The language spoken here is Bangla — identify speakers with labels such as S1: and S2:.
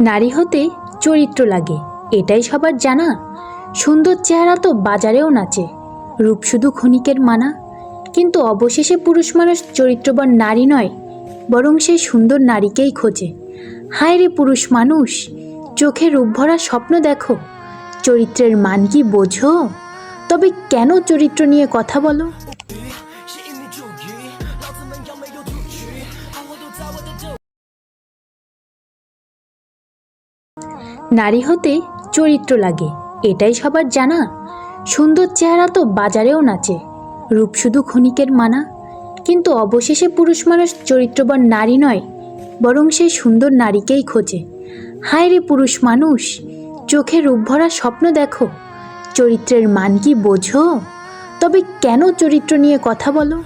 S1: নারী হতে চরিত্র লাগে, এটাই সবার জানা। সুন্দর চেহারা তো বাজারেও নাচে, রূপ শুধু ক্ষণিকের মানা। কিন্তু অবশেষে পুরুষ মানুষ চরিত্রবান নারী নয়, বরং সেই সুন্দর নারীকেই খোঁজে। হায় রে পুরুষ মানুষ, চোখে রূপ ভরা স্বপ্ন দেখো, চরিত্রের মান কি বোঝো? তবে কেন চরিত্র নিয়ে কথা বলো? নারী হতে চরিত্র লাগে, এটাই সবার জানা। সুন্দর চেহারা তো বাজারেও নাচে, রূপ শুধু ক্ষণিকের মানা। কিন্তু অবশেষে পুরুষ মানুষ চরিত্রবান নারী নয়, বরং সেই সুন্দর নারীকেই খোঁজে। হায় রে পুরুষ মানুষ, চোখে রূপ ভরা স্বপ্ন দেখো, চরিত্রের মান কি বোঝো? তবে কেন চরিত্র নিয়ে কথা বলো?